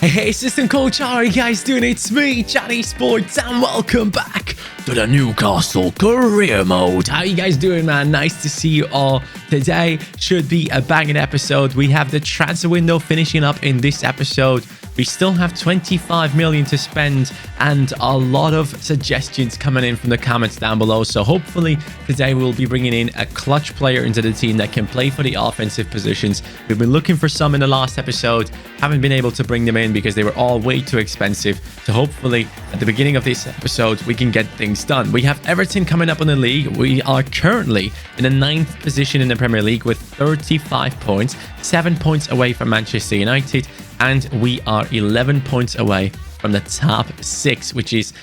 Hey, assistant coach, how are you guys doing? It's me, CaniSports, and welcome back to the Newcastle career mode. How you guys doing, man? Nice to see you all. Today should be a banging episode. We have the transfer window finishing up in this episode. We still have 25 million to spend and a lot of suggestions coming in from the comments down below. So hopefully today we'll be bringing in a clutch player into the team that can play for the offensive positions. We've been looking for some in the last episode, haven't been able to bring them in because they were all way too expensive. So hopefully at the beginning of this episode we can get things done. We have Everton coming up in the league. We are currently in the 9th position in the Premier League with 35 points, 7 points away from Manchester United, and we are 11 points away from the top 6, which is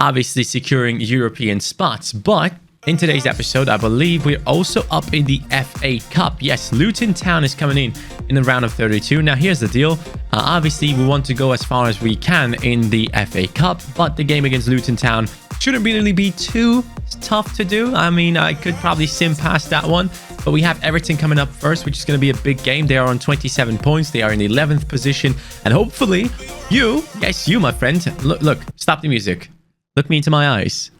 obviously securing European spots. But in today's episode, I believe we're also up in the FA Cup. Yes, Luton Town is coming in the round of 32. Now, here's the deal. Obviously, we want to go as far as we can in the FA Cup, but the game against Luton Town shouldn't really be too tough to do. I mean, I could probably sim past that one. But we have Everton coming up first, which is going to be a big game. They are on 27 points. They are in the 11th position. And hopefully you, yes, you, my friend, look, stop the music. Look me into my eyes.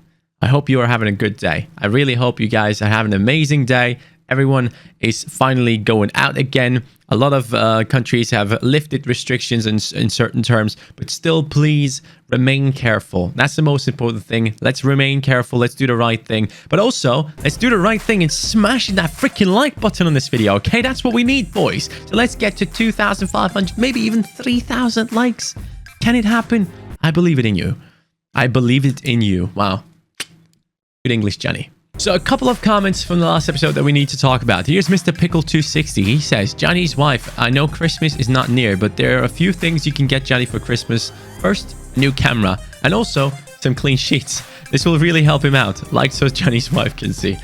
I hope you are having a good day. I really hope you guys are having an amazing day. Everyone is finally going out again. A lot of countries have lifted restrictions in certain terms, but still, please remain careful. That's the most important thing. Let's remain careful. Let's do the right thing. But also, let's do the right thing and smashing that freaking like button on this video, okay? That's what we need, boys. So let's get to 2,500, maybe even 3,000 likes. Can it happen? I believe it in you. I believe it in you. Wow. Good English, Johnny. So a couple of comments from the last episode that we need to talk about. Here's Mr. Pickle260. He says, Johnny's wife, I know Christmas is not near, but there are a few things you can get Johnny for Christmas. First, a new camera, and also some clean sheets. This will really help him out, like so Johnny's wife can see.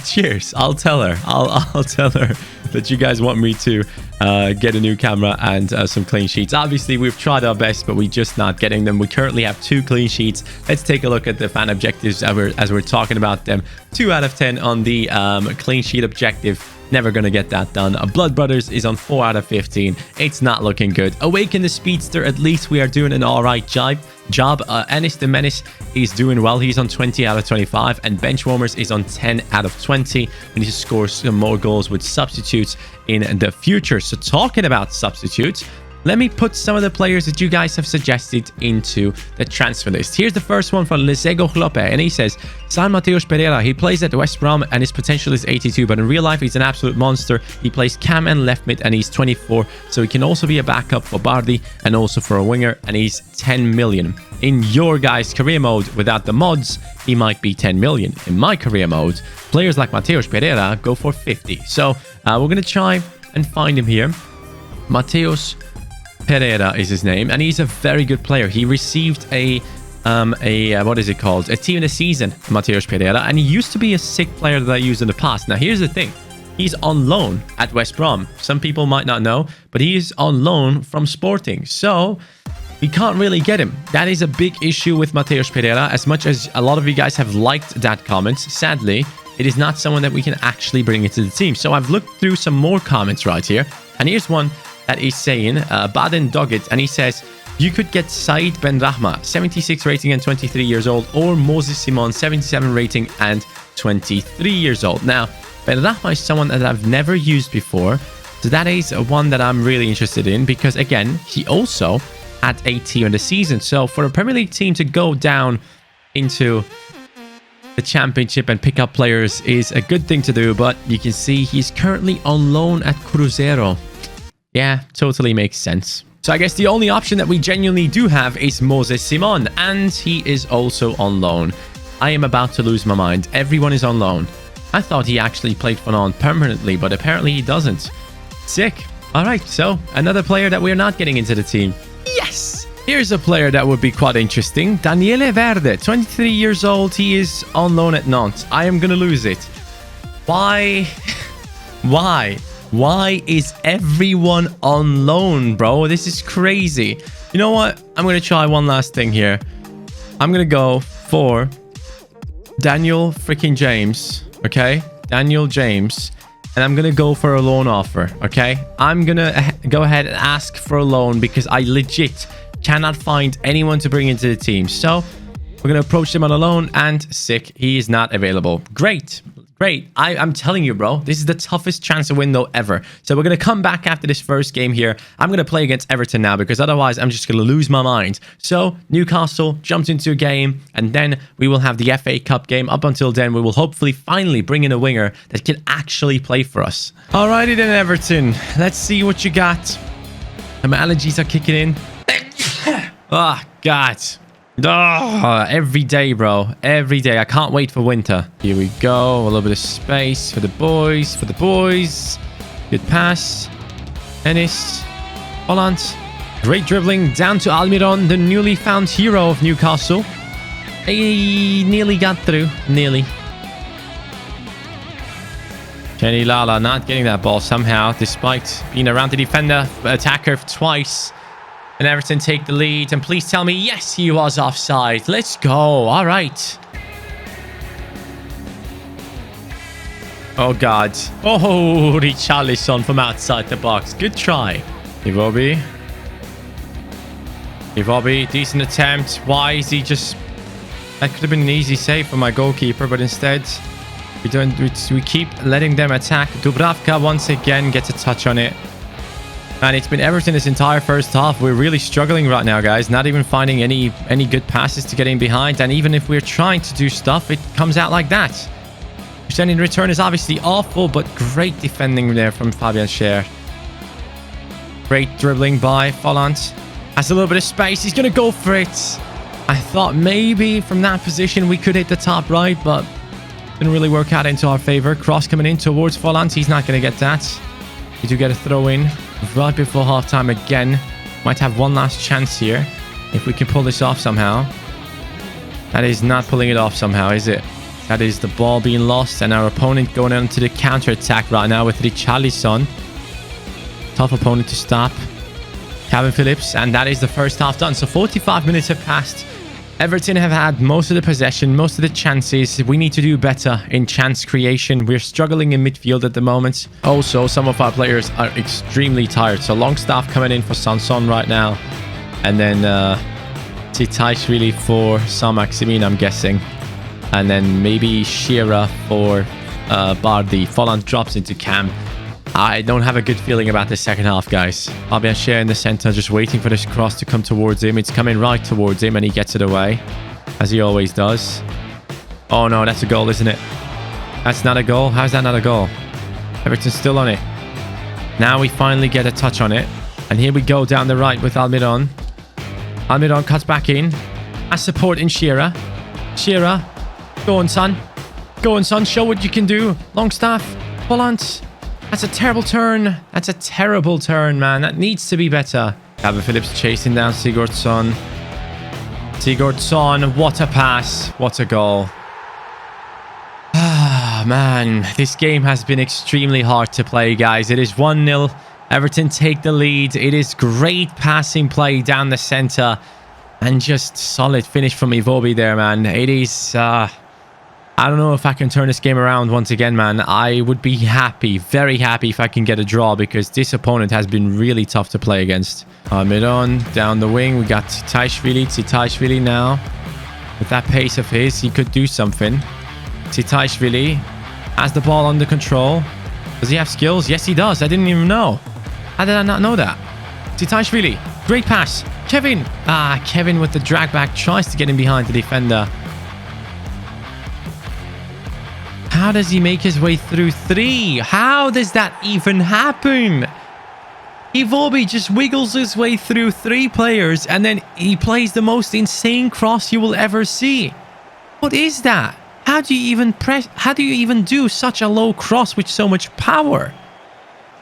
Cheers. I'll tell her. I'll tell her that you guys want me to get a new camera and some clean sheets. Obviously, we've tried our best, but we're just not getting them. We currently have 2 clean sheets. Let's take a look at the fan objectives as we're talking about them. 2 out of 10 on the clean sheet objective. Never gonna get that done. Blood Brothers is on 4 out of 15. It's not looking good. Awaken the Speedster, at least we are doing an alright job. Ennis the Menace is doing well. He's on 20 out of 25. And Benchwarmers is on 10 out of 20. We need to score some more goals with substitutes in the future. So talking about substitutes, let me put some of the players that you guys have suggested into the transfer list. Here's the first one from Lesego Chlope, and he says, San Mateus Pereira, he plays at West Brom and his potential is 82, but in real life he's an absolute monster. He plays cam and left mid and he's 24, so he can also be a backup for Bardi and also for a winger, and he's 10 million. In your guys' career mode without the mods, he might be 10 million. In my career mode, players like Mateus Pereira go for 50. So we're going to try and find him here. Mateus Pereira is his name, and he's a very good player. He received a what is it called? A team of the season, Mateus Pereira, and he used to be a sick player that I used in the past. Now, here's the thing. He's on loan at West Brom. Some people might not know, but he is on loan from Sporting. So we can't really get him. That is a big issue with Mateus Pereira. As much as a lot of you guys have liked that comment, sadly, it is not someone that we can actually bring into the team. So I've looked through some more comments right here, and here's one that is saying, Baden Doggett, and he says, you could get Said Ben Rahma, 76 rating and 23 years old, or Moses Simon, 77 rating and 23 years old. Now, Ben Rahma is someone that I've never used before, so that is one that I'm really interested in, because again, he also had a team in the season. So for a Premier League team to go down into the championship and pick up players is a good thing to do, but you can see he's currently on loan at Cruzeiro. Yeah, totally makes sense. So I guess the only option that we genuinely do have is Moses Simon, and he is also on loan. I am about to lose my mind. Everyone is on loan. I thought he actually played for non permanently, but apparently he doesn't. Sick. All right, so another player that we're not getting into the team. Yes! Here's a player that would be quite interesting. Daniele Verde, 23 years old. He is on loan at Nantes. I am going to lose it. Why? Why? Why is everyone on loan, bro? This is crazy. You know what? I'm going to try one last thing here. I'm going to go for Daniel freaking James. Okay? Daniel James. and I'm going to go for a loan offer, okay? I'm going to go ahead and ask for a loan because I legit cannot find anyone to bring into the team. So we're going to approach him on a loan, and sick, he is not available. Great. I'm telling you, bro, this is the toughest chance to win though ever. So we're going to come back after this first game here. I'm going to play against Everton now because otherwise I'm just going to lose my mind. So Newcastle jumped into a game, and then we will have the FA Cup game. Up until then, we will hopefully finally bring in a winger that can actually play for us. Alrighty then, Everton. Let's see what you got. My allergies are kicking in. Oh, God. Oh, every day, bro. Every day. I can't wait for winter. Here we go. A little bit of space for the boys. Good pass. Ennis. Holland. Great dribbling down to Almiron, the newly found hero of Newcastle. He nearly got through. Nearly. Kenny Lala not getting that ball somehow, despite being around the defender, attacker twice. And Everton take the lead. And please tell me, yes, he was offside. Let's go. All right. Oh, God. Oh, Richarlison from outside the box. Good try. Iwobi, decent attempt. Why is he just... That could have been an easy save for my goalkeeper, but instead we keep letting them attack. Dubravka once again gets a touch on it. And it's been Everton this entire first half. We're really struggling right now, guys. Not even finding any good passes to get in behind. And even if we're trying to do stuff, it comes out like that. Percent in return is obviously awful, but great defending there from Fabian Schär. Great dribbling by Folland. Has a little bit of space. He's going to go for it. I thought maybe from that position we could hit the top right, but didn't really work out into our favor. Cross coming in towards Folland. He's not going to get that. We do get a throw in right before halftime again. Might have one last chance here if we can pull this off somehow. That is not pulling it off somehow, is it? That is the ball being lost, and our opponent going into the counter attack right now with Richarlison. Tough opponent to stop. Calvin Phillips, and that is the first half done. So 45 minutes have passed. Everton have had most of the possession, most of the chances. We need to do better in chance creation. We're struggling in midfield at the moment. Also, some of our players are extremely tired. So Longstaff coming in for Sanson right now. And then Titaishvili for Saint-Maximin, I'm guessing. And then maybe Shearer for Bardi. Folland drops into Cam. I don't have a good feeling about this second half, guys. Fabian Schär in the center, just waiting for this cross to come towards him. It's coming right towards him, and he gets it away, as he always does. Oh, no, that's a goal, isn't it? That's not a goal? How's that not a goal? Everton's still on it. Now we finally get a touch on it. And here we go down the right with Almiron. Almiron cuts back in. Has support in Shearer. Shearer. Go on, son. Go on, son. Show what you can do. Longstaff. Folland. That's a terrible turn. That's a terrible turn, man. That needs to be better. Calvin Phillips chasing down Sigurdsson. Sigurdsson, what a pass. What a goal. Ah, man. This game has been extremely hard to play, guys. It is 1-0. Everton take the lead. It is great passing play down the center. And just solid finish from Iwobi there, man. It is... I don't know if I can turn this game around once again, man. I would be happy, very happy if I can get a draw because this opponent has been really tough to play against. Miron down the wing. We got Titaishvili now. With that pace of his, he could do something. Titaishvili has the ball under control. Does he have skills? Yes, he does. I didn't even know. How did I not know that? Titaishvili, great pass. Kevin. Kevin with the drag back tries to get in behind the defender. How does he make his way through three? How does that even happen? Iwobi just wiggles his way through three players and then he plays the most insane cross you will ever see. What is that? How do you even do such a low cross with so much power?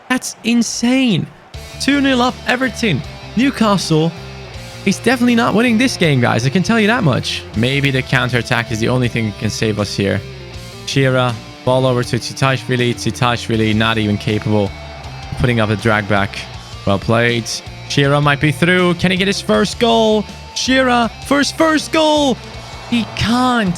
That's insane. 2-0 up Everton. Newcastle is definitely not winning this game, guys. I can tell you that much. Maybe the counter-attack is the only thing that can save us here. Shearer, ball over to Titaishvili. Titaishvili not even capable of putting up a drag back. Well played. Shearer might be through. Can he get his first goal? Shearer, first goal. He can't.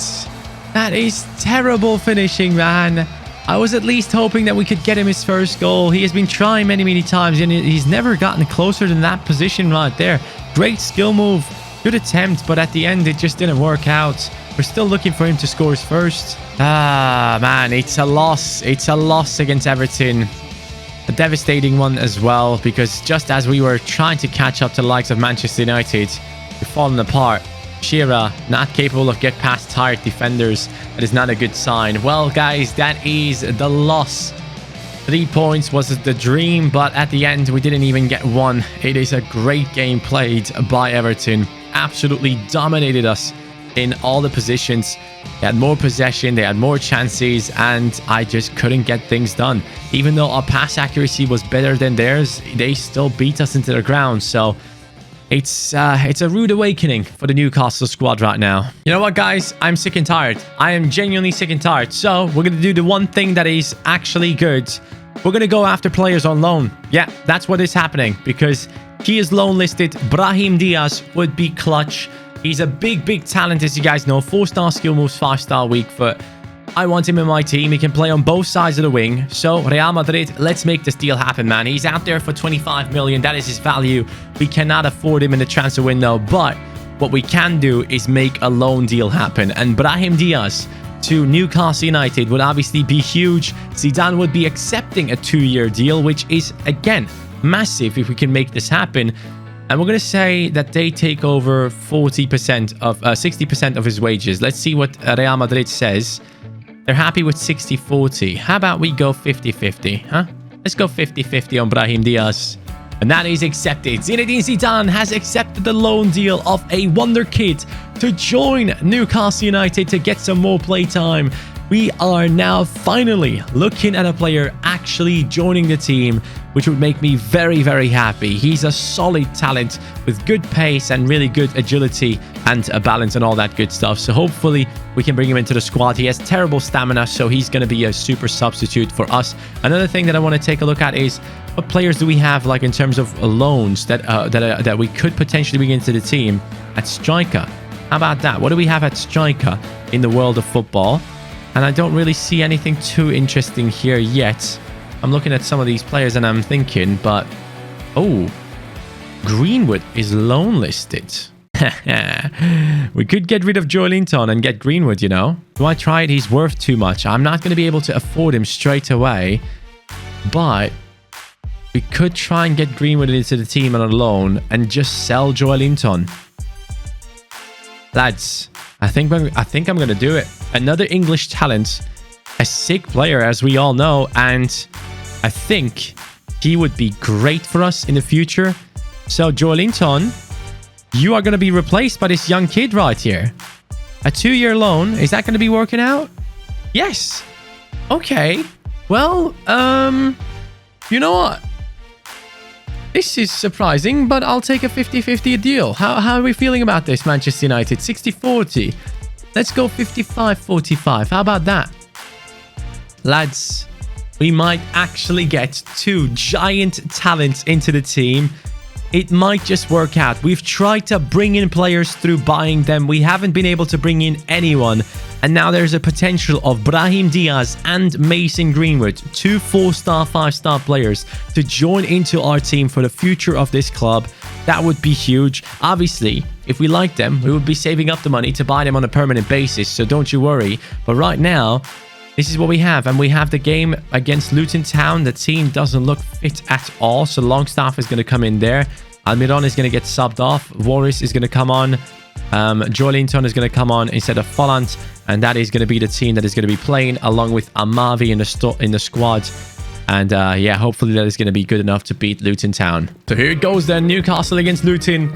That is terrible finishing, man. I was at least hoping that we could get him his first goal. He has been trying many, many times, and he's never gotten closer than that position right there. Great skill move. Good attempt, but at the end, it just didn't work out. We're still looking for him to score his first. Ah, man, it's a loss. It's a loss against Everton. A devastating one as well, because just as we were trying to catch up to the likes of Manchester United, we've fallen apart. Shearer, not capable of get past tired defenders. That is not a good sign. Well, guys, that is the loss. 3 points was the dream, but at the end, we didn't even get one. It is a great game played by Everton. Absolutely dominated us in all the positions. They had more possession, they had more chances, and I just couldn't get things done. Even though our pass accuracy was better than theirs, they still beat us into the ground. So it's a rude awakening for the Newcastle squad right now. You know what, guys? I'm sick and tired. I am genuinely sick and tired. So we're going to do the one thing that is actually good. We're going to go after players on loan. Yeah, that's what is happening, because he is loan listed. Brahim Diaz would be clutch. He's a big, big talent, as you guys know. 4-star skill moves, 5-star weak foot. I want him in my team. He can play on both sides of the wing. So, Real Madrid, let's make this deal happen, man. He's out there for 25 million. That is his value. We cannot afford him in the transfer window. But what we can do is make a loan deal happen. And Brahim Diaz to Newcastle United would obviously be huge. Zidane would be accepting a 2-year deal, which is, again, massive if we can make this happen. And we're going to say that they take over 60% of his wages. Let's see what Real Madrid says. They're happy with 60-40. How about we go 50-50, huh? Let's go 50-50 on Brahim Diaz. And that is accepted. Zinedine Zidane has accepted the loan deal of a Wonderkid to join Newcastle United to get some more playtime. We are now finally looking at a player actually joining the team, which would make me very, very happy. He's a solid talent with good pace and really good agility and a balance and all that good stuff. So hopefully we can bring him into the squad. He has terrible stamina, so he's going to be a super substitute for us. Another thing that I want to take a look at is what players do we have, like in terms of loans that we could potentially bring into the team at striker. How about that? What do we have at striker in the world of football? And I don't really see anything too interesting here yet. I'm looking at some of these players and I'm thinking, but... Oh, Greenwood is loan listed. We could get rid of Joelinton and get Greenwood, you know. Do I try it? He's worth too much. I'm not going to be able to afford him straight away. But we could try and get Greenwood into the team on a loan and just sell Joelinton. Lads, I think I'm going to do it. Another English talent, a sick player, as we all know, and I think he would be great for us in the future. So, Joelinton, you are going to be replaced by this young kid right here. A 2-year loan. Is that going to be working out? Yes. Okay. Well, you know what? This is surprising, but I'll take a 50-50 deal. How are we feeling about this, Manchester United? 60-40. Let's go 55-45. How about that? Lads, we might actually get 2 giant talents into the team. It might just work out. We've tried to bring in players through buying them. We haven't been able to bring in anyone. And now there's a potential of Brahim Diaz and Mason Greenwood, 2 4-star, 5-star players, to join into our team for the future of this club. That would be huge. Obviously, if we like them, we would be saving up the money to buy them on a permanent basis. So don't you worry. But right now, this is what we have. And we have the game against Luton Town. The team doesn't look fit at all. So Longstaff is going to come in there. Almiron is going to get subbed off. Voris is going to come on. Joelinton is going to come on instead of Folland. And that is going to be the team that is going to be playing along with Amavi in the squad. And yeah, hopefully that is going to be good enough to beat Luton Town. So here it goes then. Newcastle against Luton.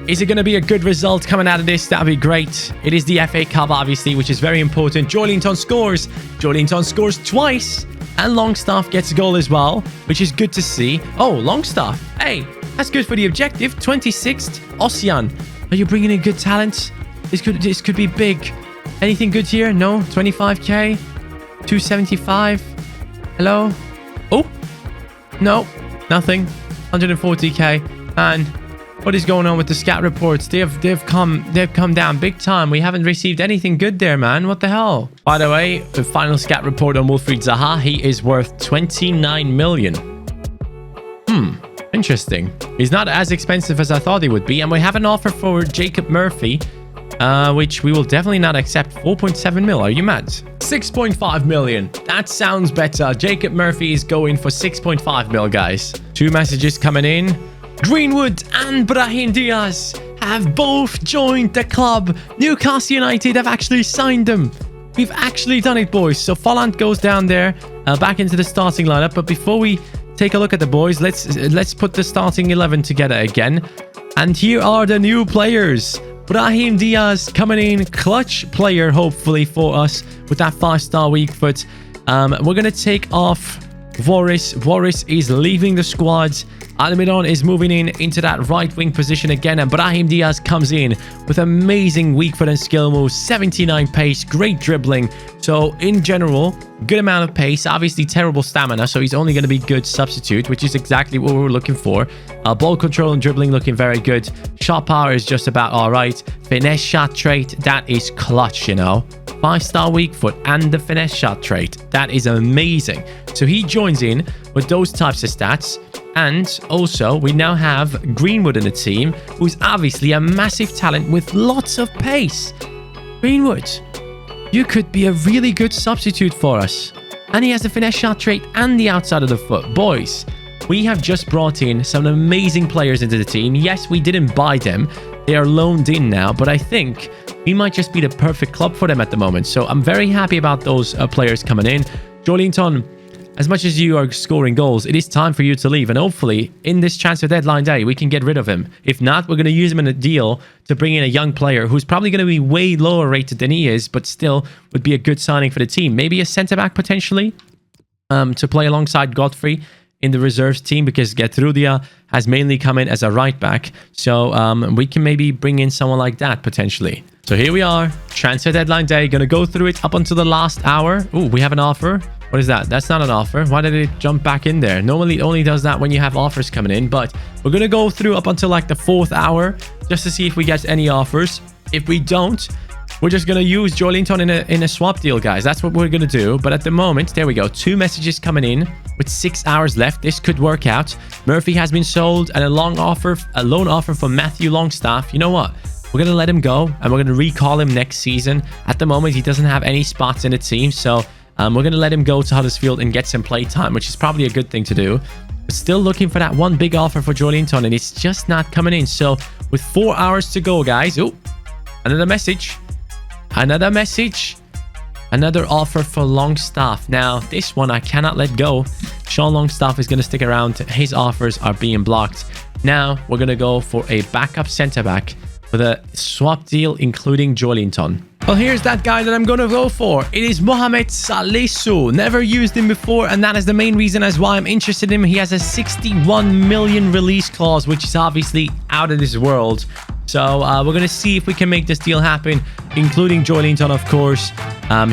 Is it going to be a good result coming out of this? That would be great. It is the FA Cup, obviously, which is very important. Joelinton scores. Joelinton scores twice. And Longstaff gets a goal as well, which is good to see. Oh, Longstaff. Hey, that's good for the objective. 26th. Ossian. Are you bringing in good talent? This could be big. Anything good here? No. 25k. 275. Hello? Oh. No. Nothing. 140k. And What is going on with the scout reports? They've come down big time. We haven't received anything good there, man. What the hell? By the way, the final scout report on Wilfried Zaha, he is worth 29 million. Interesting. He's not as expensive as I thought he would be. And we have an offer for Jacob Murphy, which we will definitely not accept. 4.7 mil. Are you mad? 6.5 million. That sounds better. Jacob Murphy is going for 6.5 mil, guys. 2 messages coming in. Greenwood and Brahim Diaz have both joined the club. Newcastle United have actually signed them. We've actually done it, boys. So Folland goes down there, back into the starting lineup. But before we take a look at the boys, let's put the starting 11 together again. And here are the new players. Brahim Diaz coming in, clutch player hopefully for us with that 5-star weak foot. We're going to take off Voris. Voris is leaving the squad. Almiron is moving into that right wing position again, and Brahim Diaz comes in with amazing weak foot and skill moves, 79 pace, great dribbling. So in general, good amount of pace, obviously terrible stamina, so he's only going to be good substitute, which is exactly what we were looking for. Ball control and dribbling looking very good. Shot power is just about all right. Finesse shot trait, that is clutch, you know. 5-star weak foot and the finesse shot trait, that is amazing. So he joins in with those types of stats. And also, we now have Greenwood in the team, who's obviously a massive talent with lots of pace. Greenwood, you could be a really good substitute for us. And he has the finesse shot trait and the outside of the foot. Boys, we have just brought in some amazing players into the team. Yes, we didn't buy them. They are loaned in now, but I think we might just be the perfect club for them at the moment. So I'm very happy about those players coming in. Joelinton, as much as you are scoring goals, it is time for you to leave. And hopefully, in this transfer deadline day, we can get rid of him. If not, we're going to use him in a deal to bring in a young player who's probably going to be way lower rated than he is, but still would be a good signing for the team. Maybe a centre-back potentially to play alongside Godfrey in the reserves team, because Getrudia has mainly come in as a right-back. So we can maybe bring in someone like that potentially. So here we are, transfer deadline day. Going to go through it up until the last hour. Oh, we have an offer. What is that? That's not an offer. Why did it jump back in there? Normally it only does that when you have offers coming in, but we're going to go through up until like the 4th hour just to see if we get any offers. If we don't, we're just going to use Joelinton in a swap deal, guys. That's what we're going to do. But at the moment, there we go. 2 messages coming in with 6 hours left. This could work out. Murphy has been sold, and a loan offer from Matthew Longstaff. You know what? We're going to let him go, and we're going to recall him next season. At the moment, he doesn't have any spots in the team, so we're going to let him go to Huddersfield and get some play time, which is probably a good thing to do. But still looking for that one big offer for Joelinton, and it's just not coming in. So with 4 hours to go, guys. Oh, another message. Another message. Another offer for Longstaff. Now, this one I cannot let go. Sean Longstaff is going to stick around. His offers are being blocked. Now, we're going to go for a backup centre-back with a swap deal, including Joelinton. Well, here's that guy that I'm going to go for. It is Mohamed Salisu. Never used him before, and that is the main reason as why I'm interested in him. He has a 61 million release clause, which is obviously out of this world. So we're going to see if we can make this deal happen, including Joelinton, of course.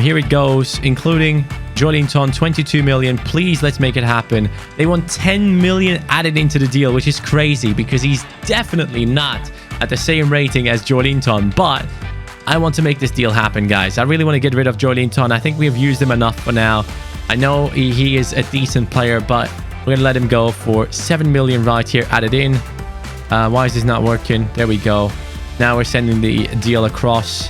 Here it goes, including Joelinton, 22 million. Please, let's make it happen. They want 10 million added into the deal, which is crazy because he's definitely not at the same rating as Joelinton. But I want to make this deal happen, guys. I really want to get rid of Joelinton. I think we have used him enough for now. I know he is a decent player, but we're going to let him go for 7 million right here added in. Why is this not working? There we go. Now we're sending the deal across.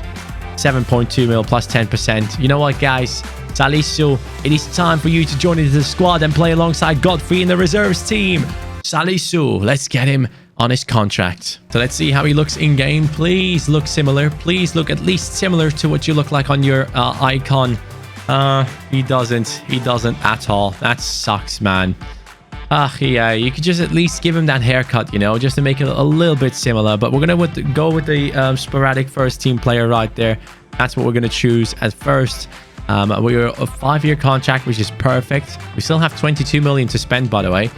7.2 mil plus 10%. You know what, guys? Salisu, it is time for you to join into the squad and play alongside Godfrey in the reserves team. Salisu, let's get him on his contract. So let's see how he looks in game. Please look similar. Please look at least similar to what you look like on your icon. He doesn't. He doesn't at all. That sucks, man. Yeah, you could just at least give him that haircut, you know, just to make it a little bit similar. But we're going to go with the sporadic first team player right there. That's what we're going to choose as first. We're a 5-year contract, which is perfect. We still have 22 million to spend, by the way.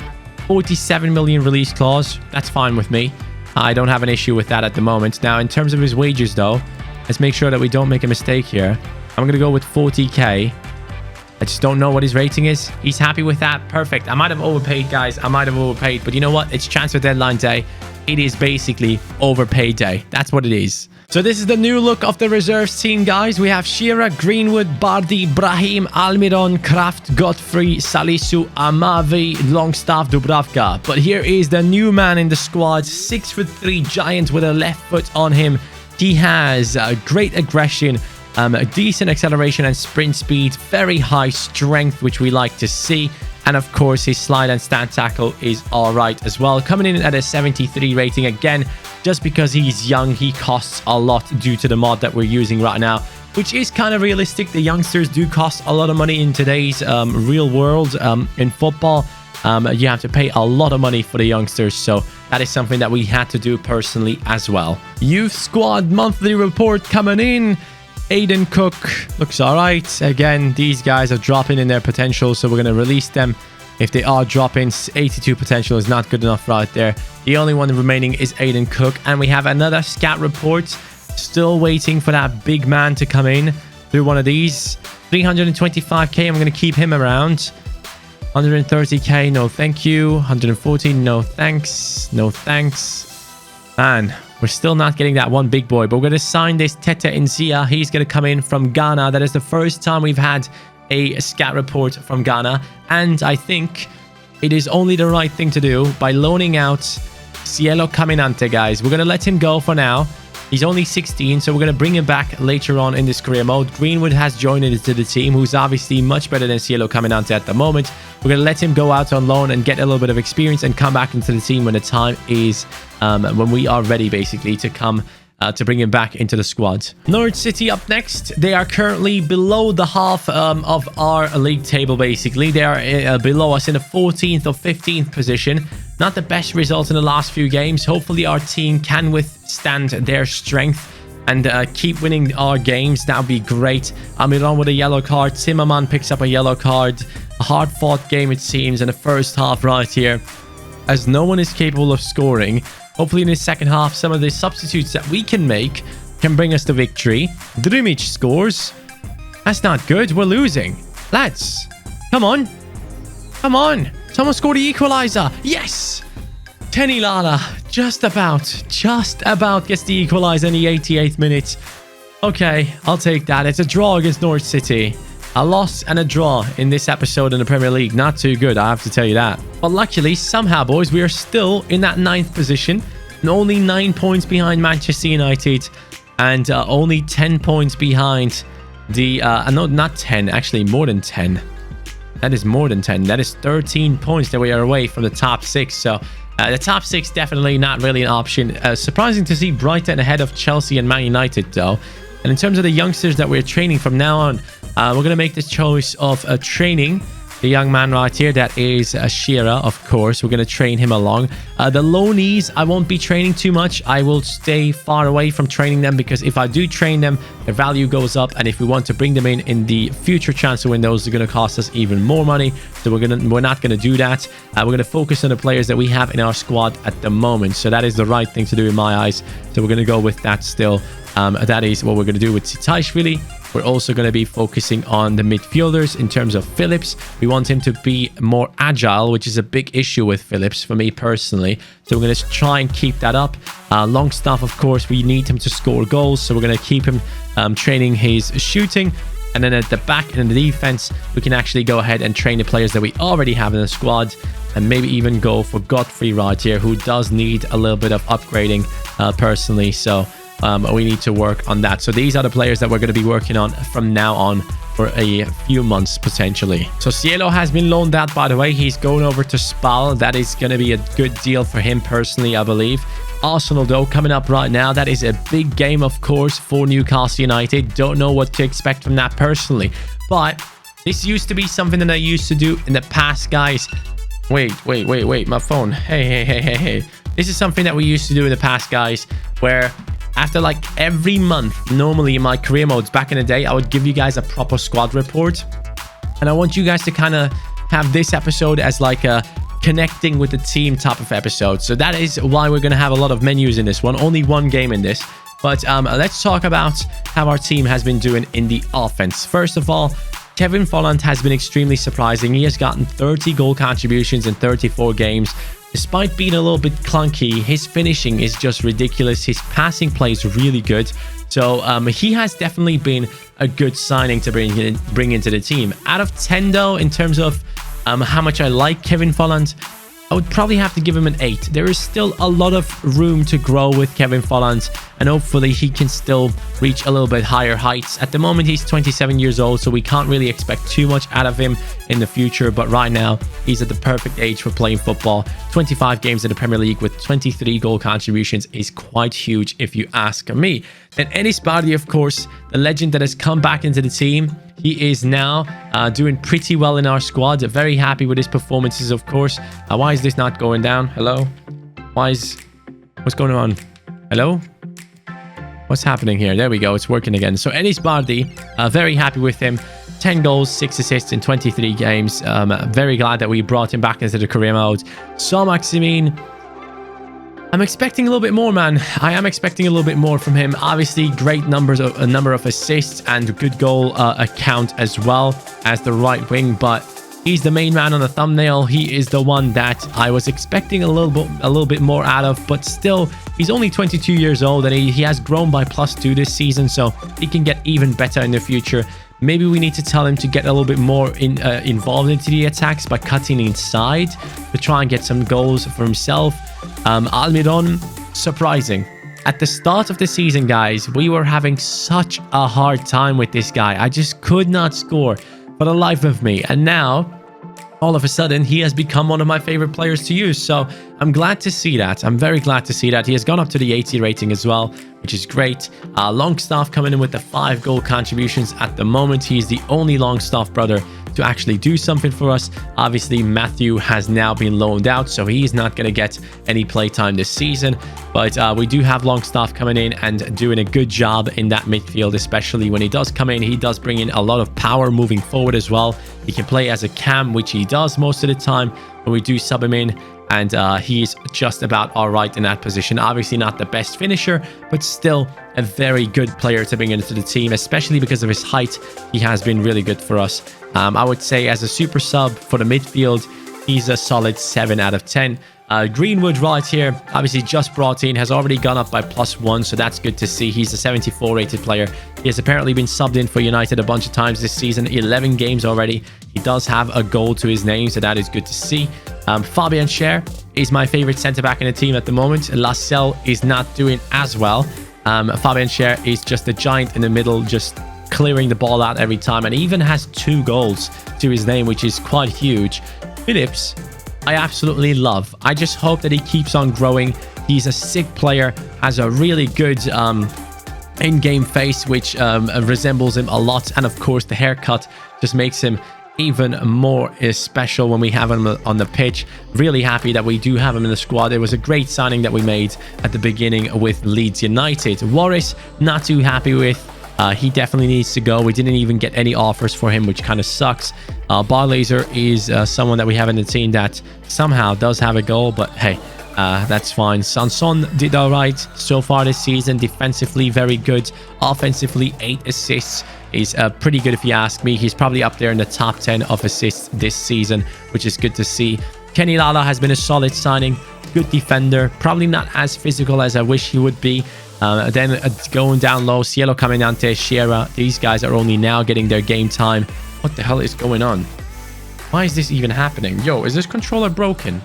47 million release clause. That's fine with me. I don't have an issue with that at the moment. Now, in terms of his wages, though, let's make sure that we don't make a mistake here. I'm going to go with 40k. I just don't know what his rating is. He's happy with that. Perfect. I might have overpaid, guys. I might have overpaid. But you know what? It's transfer deadline day. it is basically overpay day. That's what it is. So this is the new look of the reserves team, guys. We have Shearer, Greenwood, Bardi, Brahim, Almiron, Kraft, Godfrey, Salisu, Amavi, Longstaff, Dubravka. But here is the new man in the squad, 6'3" giant with a left foot on him. He has great aggression, a decent acceleration and sprint speed, very high strength, which we like to see. And of course, his slide and stand tackle is all right as well. Coming in at a 73 rating. Again, just because he's young, he costs a lot due to the mod that we're using right now, which is kind of realistic. The youngsters do cost a lot of money in today's real world. In football, you have to pay a lot of money for the youngsters. So that is something that we had to do personally as well. Youth squad monthly report coming in. Aiden Cook looks all right. Again, these guys are dropping in their potential, so we're going to release them. If they are dropping, 82 potential is not good enough right there. The only one remaining is Aiden Cook. And we have another scout report. Still waiting for that big man to come in through one of these. 325k, I'm going to keep him around. 130k, no thank you. 114, no thanks. No thanks. Man, we're still not getting that one big boy, but we're going to sign this Tete Nzia. He's going to come in from Ghana. That is the first time we've had a scout report from Ghana, and I think it is only the right thing to do by loaning out Cielo Caminante, guys. We're going to let him go for now. He's only 16, so we're going to bring him back later on in this career mode. Greenwood has joined into the team, who's obviously much better than Cielo Caminante at the moment. We're going to let him go out on loan and get a little bit of experience and come back into the team when the time is, when we are ready, basically, to come to bring him back into the squad. Norwich City up next. They are currently below the half of our league table, basically. They are below us in the 14th or 15th position. Not the best results in the last few games. Hopefully our team can withstand their strength and keep winning our games. That would be great. Almiron with a yellow card. Zimmerman picks up a yellow card. A hard-fought game, it seems, in the first half right here, as no one is capable of scoring. Hopefully in the second half, some of the substitutes that we can make can bring us the victory. Drimic scores. That's not good. We're losing. Lads, come on. Come on. Someone scored the equalizer. Yes. Kenny Lala just about gets the equalizer in the 88th minute. Okay, I'll take that. It's a draw against Norwich City. A loss and a draw in this episode in the Premier League. Not too good, I have to tell you that. But luckily, somehow, boys, we are still in that 9th position. And only 9 points behind Manchester United. And only 10 points behind the... no, not 10. Actually, more than 10. That is more than 10. That is 13 points that we are away from the top 6. So the top 6 definitely not really an option. Surprising to see Brighton ahead of Chelsea and Man United, though. And in terms of the youngsters that we're training from now on, we're going to make this choice of training the young man right here. That is Shearer, of course. We're going to train him along. The loanees, I won't be training too much. I will stay far away from training them, because if I do train them, their value goes up. And if we want to bring them in the future transfer windows, they're going to cost us even more money. So we're not going to do that. We're going to focus on the players that we have in our squad at the moment. So that is the right thing to do in my eyes. So we're going to go with that still. That is what we're going to do with Sitaishvili. We're also going to be focusing on the midfielders in terms of Phillips. We want him to be more agile, which is a big issue with Phillips for me personally. So we're going to try and keep that up. Longstaff, of course, we need him to score goals. So we're going to keep him training his shooting. And then at the back and in the defense, we can actually go ahead and train the players that we already have in the squad. And maybe even go for Godfrey right here, who does need a little bit of upgrading personally. So... we need to work on that. So these are the players that we're going to be working on from now on for a few months potentially. So Cielo has been loaned out, by the way. He's going over to Spal. That is going to be a good deal for him personally, I believe. Arsenal, though, coming up right now. That is a big game, of course, for Newcastle United. Don't know what to expect from that personally. But this used to be something that I used to do in the past, guys. Wait. My phone. Hey. This is something that we used to do in the past, guys, where... after like every month, normally in my career modes back in the day, I would give you guys a proper squad report. And I want you guys to kind of have this episode as like a connecting with the team type of episode. So that is why we're going to have a lot of menus in this one. Only one game in this. But let's talk about how our team has been doing in the offense. First of all, Kevin Volland has been extremely surprising. He has gotten 30 goal contributions in 34 games. Despite being a little bit clunky, his finishing is just ridiculous. His passing play is really good. So he has definitely been a good signing to bring into the team. Out of 10 though, in terms of how much I like Kevin Volland, I would probably have to give him an 8. There is still a lot of room to grow with Kevin Volland, and hopefully he can still reach a little bit higher heights. At the moment, he's 27 years old, so we can't really expect too much out of him in the future. But right now, he's at the perfect age for playing football. 25 games in the Premier League with 23 goal contributions is quite huge if you ask me. Then Enis Bardi, of course, the legend that has come back into the team. He is now doing pretty well in our squad. Very happy with his performances, of course. Why is this not going down? Hello? What's going on? Hello? What's happening here? There we go. It's working again. So Enis Bardi, very happy with him. 10 goals, 6 assists in 23 games. Very glad that we brought him back into the career mode. Saint-Maximin, I'm expecting a little bit more, man. I am expecting a little bit more from him. Obviously, great numbers, a number of assists and good goal account as well as the right wing. But he's the main man on the thumbnail. He is the one that I was expecting a little bit more out of. But still, he's only 22 years old and he has grown by +2 this season. So he can get even better in the future. Maybe we need to tell him to get a little bit more involved into the attacks by cutting inside to try and get some goals for himself. Almiron, surprising. At the start of the season, guys, we were having such a hard time with this guy. I just could not score for the life of me. And now, all of a sudden, he has become one of my favorite players to use. So I'm glad to see that. I'm very glad to see that. He has gone up to the 80 rating as well, which is great. Longstaff coming in with the 5 goal contributions at the moment. He's the only Longstaff brother to actually do something for us. Obviously, Matthew has now been loaned out, so he's not going to get any playtime this season. But we do have Longstaff coming in and doing a good job in that midfield, especially when he does come in. He does bring in a lot of power moving forward as well. He can play as a cam, which he does most of the time when we do sub him in. And he's just about all right in that position. Obviously not the best finisher, but still a very good player to bring into the team, especially because of his height. He has been really good for us. I would say as a super sub for the midfield, he's a solid 7 out of 10. Greenwood right here, obviously just brought in, has already gone up by +1, so that's good to see. He's a 74 rated player. He has apparently been subbed in for United a bunch of times this season, 11 games already. He does have a goal to his name, so that is good to see. Fabian Schär is my favorite centre-back in the team at the moment. Lascelles is not doing as well. Fabian Schär is just a giant in the middle, just clearing the ball out every time, and he even has 2 goals to his name, which is quite huge. Phillips, I absolutely love. I just hope that he keeps on growing. He's a sick player, has a really good in-game face, which resembles him a lot, and of course the haircut just makes him even more special when we have him on the pitch. Really happy that we do have him in the squad. It was a great signing that we made at the beginning with Leeds United. Warris, not too happy with. He definitely needs to go. We didn't even get any offers for him, which kind of sucks. Barlaser is someone that we have in the team that somehow does have a goal, but hey, that's fine. Sanson did all right so far this season. Defensively, very good. Offensively, 8 assists. He's pretty good if you ask me. He's probably up there in the top 10 of assists this season, which is good to see. Kenny Lala has been a solid signing. Good defender. Probably not as physical as I wish he would be. Then going down low, Cielo Caminante, Sierra. These guys are only now getting their game time. What the hell is going on? Why is this even happening? Yo, is this controller broken?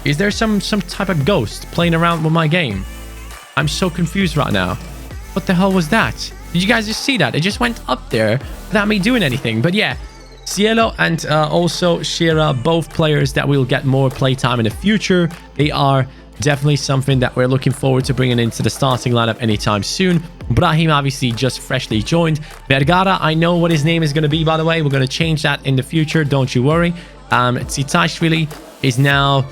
Is there some type of ghost playing around with my game? I'm so confused right now. What the hell was that? Did you guys just see that? It just went up there without me doing anything. But yeah, Cielo and also Shira, both players that will get more playtime in the future. They are definitely something that we're looking forward to bringing into the starting lineup anytime soon. Brahim obviously just freshly joined. Vergara, I know what his name is going to be, by the way. We're going to change that in the future. Don't you worry. Tsitashvili is now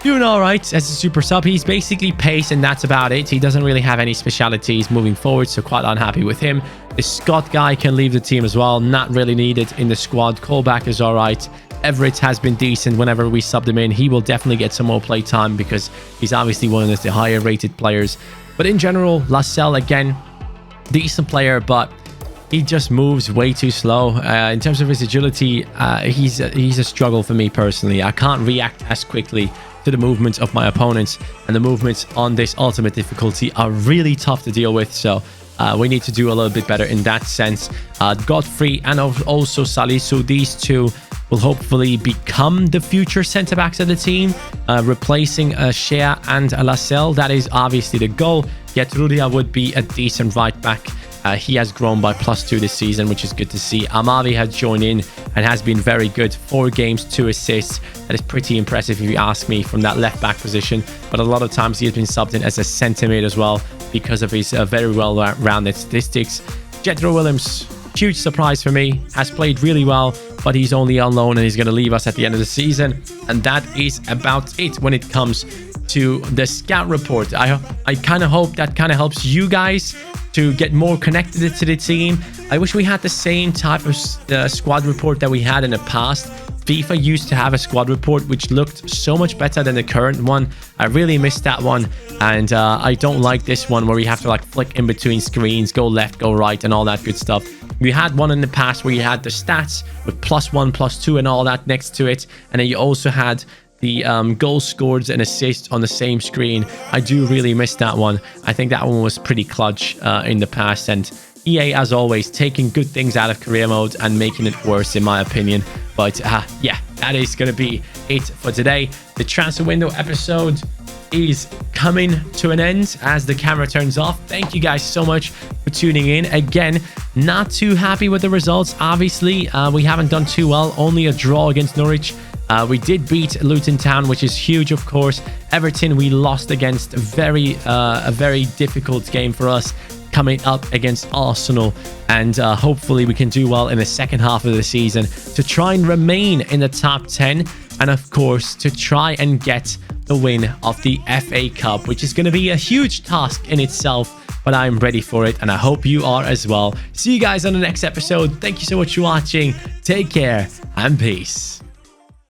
doing all right as a super sub. He's basically pace, and that's about it. He doesn't really have any specialities moving forward, so quite unhappy with him. The Scott guy can leave the team as well. Not really needed in the squad. Colback is all right. Everett has been decent whenever we subbed him in. He will definitely get some more play time because he's obviously one of the higher rated players. But in general, Lascelles, again, decent player, but he just moves way too slow. In terms of his agility, he's a struggle for me personally. I can't react as quickly to the movements of my opponents, and the movements on this ultimate difficulty are really tough to deal with. So we need to do a little bit better in that sense. Godfrey and also Salisu, these two will hopefully become the future center backs of the team, replacing Shea and Lascelles. That is obviously the goal. Yet Rudia would be a decent right back. He has grown by +2 this season, which is good to see. Amavi has joined in and has been very good. 4 games, 2 assists. That is pretty impressive if you ask me, from that left back position. But a lot of times he has been subbed in as a centre mid as well because of his very well-rounded statistics. Jethro Williams, huge surprise for me, has played really well, but he's only on loan and he's going to leave us at the end of the season. And that is about it when it comes to the scout report. I kind of hope that kind of helps you guys to get more connected to the team. I wish we had the same type of squad report that we had in the past. FIFA used to have a squad report which looked so much better than the current one. I really missed that one, and I don't like this one where you have to like flick in between screens, go left, go right, and all that good stuff. We had one in the past where you had the stats with +1, +2 and all that next to it, and then you also had the goals scored and assists on the same screen. I do really miss that one. I think that one was pretty clutch in the past, and EA, as always, taking good things out of career mode and making it worse, in my opinion. But yeah, that is going to be it for today. The transfer window episode is coming to an end as the camera turns off. Thank you guys so much for tuning in. Again, not too happy with the results. Obviously, we haven't done too well. Only a draw against Norwich. We did beat Luton Town, which is huge, of course. Everton, we lost against a very difficult game for us, coming up against Arsenal, and hopefully we can do well in the second half of the season to try and remain in the top 10, and of course to try and get the win of the FA Cup, which is going to be a huge task in itself, but I'm ready for it and I hope you are as well. See you guys on the next episode. Thank you so much for watching. Take care and peace.